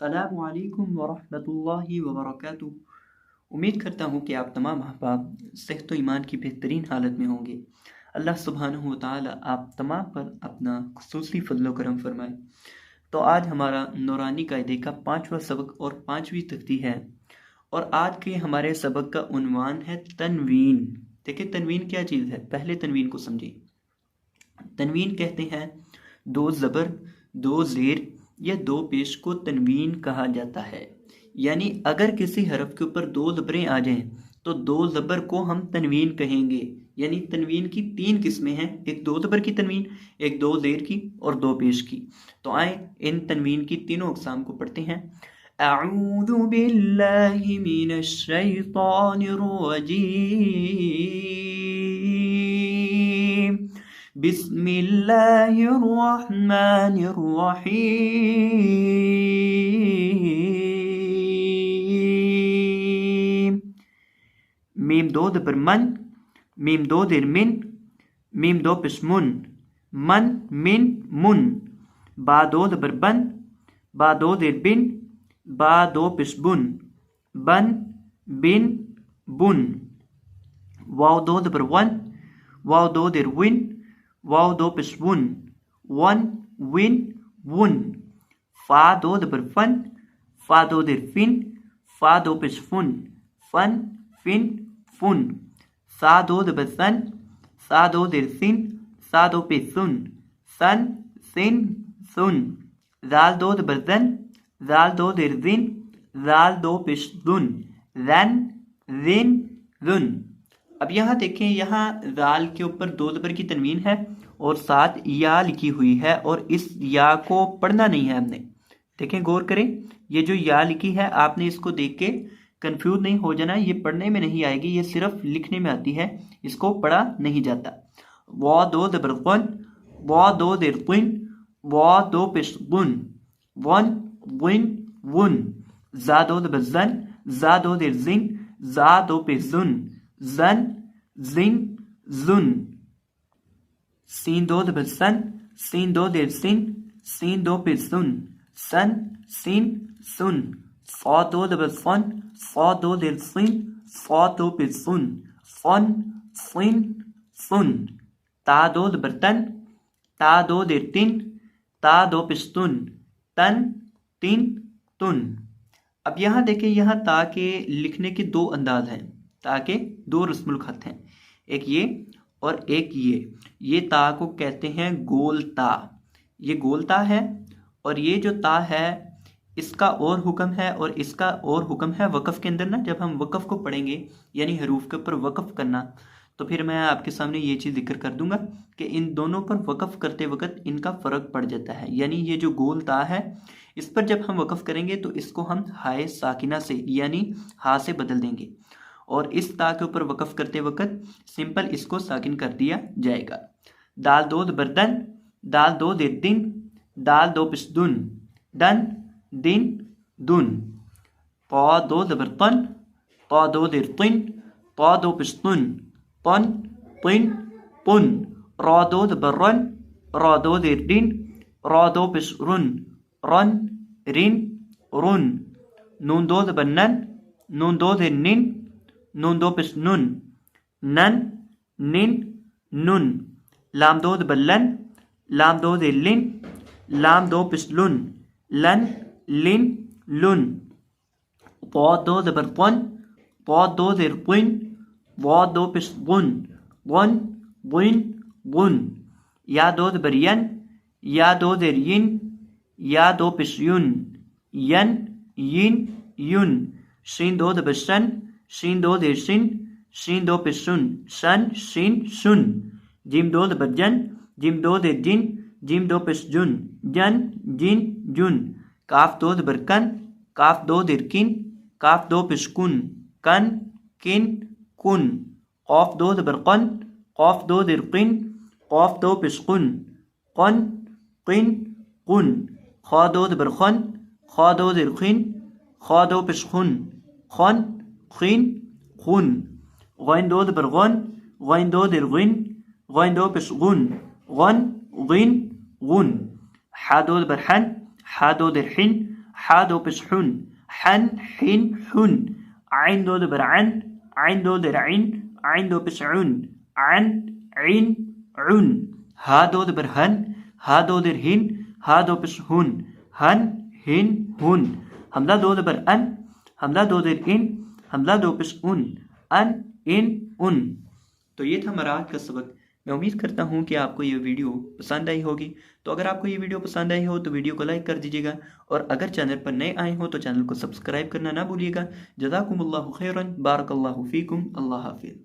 अस्सलामु अलैकुम वरहमतुल्लाहि वबरकातुहू। उम्मीद करता हूँ कि आप तमाम अहबाब सेहत व ईमान की बेहतरीन हालत में होंगे। अल्लाह सुब्हानहू व तआला आप तमाम पर अपना खुसूसी फजल करम फरमाए। तो आज हमारा नूरानी कायदे का 5वां सबक और 5वीं तख्ती है, और आज के हमारे सबक का उन्वान है तनवीन। देखिए तनवीन क्या चीज़ है, पहले तनवीन को समझिए। तनवीन कहते हैं दो ज़बर, दो ज़ेर या दो पेश को तनवीन कहा जाता है। यानी अगर किसी हरफ के ऊपर दो ज़बरें आ जाएं तो दो ज़बर को हम तनवीन कहेंगे। यानी तनवीन की 3 किस्में हैं, एक दो ज़बर की तनवीन, एक दो ज़ेर की और दो पेश की। तो आए इन तनवीन की तीनों अक़साम को पढ़ते हैं। अऊज़ु बिल्लाहि मिनश शैतानिर रजीम, बिस्मिल्लाहिर्रहमानिर्रहीम। मीम दो ज़बर मन, मीम दो ज़ेर मिन, मीम दो पेश मुन, मन मिन मुन। बा दो ज़बर बन, बा दो ज़ेर बिन, बा दो पेश बुन, बन बिन बुन। वाव दो ज़बर वन, वाव दो ज़ेर विन, वाव दो पेश वुन, वन विन वुन। फा दो ज़बर फन, फा दो ज़ेर फिन, फा दो पेश फुन, फन फिन फुन। सा दो ज़बर सन, सा दो ज़ेर सिन, सा दो पेश सुन, सन सिन सुन। जाल दो ज़बर ज़न, जाल दो ज़ेर जिन, जाल दो पेश जुन, ज़न जिन जुन। अब यहाँ देखें, यहाँ जाल के ऊपर दो ज़बर की तनवीन है और साथ या लिखी हुई है, और इस या को पढ़ना नहीं है हमने। देखें गौर करें, ये जो या लिखी है आपने इसको देख के कंफ्यूज नहीं हो जाना, ये पढ़ने में नहीं आएगी, ये सिर्फ लिखने में आती है, इसको पढ़ा नहीं जाता। वा दो ज़बर वन, वा दो ज़ेर क़िन, वा दो पेश गुन, वन विन वुन। जा दो ज़बर ज़न, जा दो ज़ेर जिन, जा दो पेश जुन, ज़न जिन जुन। सीन दो ज़बर सन, सीन दो ज़ेर सिन, सीन दो पेश सुन, सन सीन सुन। फ़ा दो ज़बर फ़न, फ़ा दो ज़ेर सिन, फ़ा दो पेश सुन, फ़न सिन सुन। ता दो ज़बर तन, ता दो ज़ेर तिन, ता दो पेश तुन, तन तिन तुन। अब यहाँ देखें, यहाँ ता के लिखने के दो अंदाज हैं, ता के दो रस्मुल खत हैं, एक ये और एक ये ता को कहते हैं गोल ता। ये गोल ता है, और ये जो ता है इसका और हुक्म है और इसका और हुक्म है वक़फ़ के अंदर ना। जब हम वक़फ़ को पढ़ेंगे यानी हरूफ के ऊपर वक़फ़ करना, तो फिर मैं आपके सामने ये चीज़ जिक्र कर दूंगा कि इन दोनों पर वक़फ़ करते वक्त इनका फ़र्क पड़ जाता है। यानी ये जो गोल ता है, इस पर जब हम वक़फ़ करेंगे तो इसको हम हाय साकिना से यानी हा से बदल देंगे, और इस ता के ऊपर वक़फ़ करते वक्त सिंपल इसको साकिन कर दिया जाएगा। दाल दो ज़बर दन, दाल दो ज़ेर दिन, दाल दो पेश दुन, दन दिन दुन। क़ा दो ज़बर तन, क़ा दो ज़ेर तिन, क़ा दो पेश तुन, तन तिन पुन। रा दो ज़बर रन, रा दो ज़ेर दिन, रा दो पेश रुन, रन रिन रुन। नून दो ज़बर नन, नून दो ज़ेर निन, नून दो पेश नुन, नन निन नुन। लाम दो ज़बर लन, लाम दो ज़ेर लिन, लाम दो पेश लुन, लन लिन लुन। क़ा दो ज़बर क़न, क़ा दो ज़ेर क़िन, क़ा दो पेश ग़ुन, ग़ुन ग़िन ग़ुन। या दो ज़बर यन, या दो ज़ेर यिन, या दो पेश युन, यन यिन युन। शीन दो ज़बर शन, शीन दो ज़ेर शिन, शीन दो पेश शुन, शन शीन शुन। जिम दो ज़बर जन, जिम दो ज़ेर जिन, जिम दो पेश जुन, जन जिन जुन। काफ दो ज़बर कन, काफ दो ज़ेर किन, काफ दो पेश कुन, कन किन कुन। क़ाफ दो ज़बर क़न, क़ाफ दो ज़ेर क़िन, क़ाफ दो पेश कुन, क़न क़िन कुन। ख़ा दो ज़बर ख़न, ख़ा दो ज़ेर ख़िन, ख़ा दो पेश खुन, ख़न ख़िन खुन। ग़ैन दो ज़बर ग़न, ग़ैन दो ज़ेर ग़िन, ग़ैन दो पेश गुन, ग़न ग़िन गुन। हा दो ज़बर हन, हा दो ज़ेर हिन, हा दो पेश हुन, हन हिन हुन, आइन दो दबर अन, आइन दो दर इन, आइन दो पेश उन, अन इन उन, हा दो दबर हन, हा दो दर हिन, हा दो पेश हुन, हन हिन हुन, हमला दो दबर अन, हमला दो दर इन, हमला दो पेश उन, अन इन उन। तो ये था हमारा आज का सबक। मैं उम्मीद करता हूँ कि आपको ये वीडियो पसंद आई होगी। तो अगर आपको ये वीडियो पसंद आई हो तो वीडियो को लाइक कर दीजिएगा, और अगर चैनल पर नए आए हो तो चैनल को सब्सक्राइब करना ना भूलिएगा। जज़ाकुमुल्लाहु खैरन, बारकल्लाहु फीकुम, अल्लाह हाफिज़।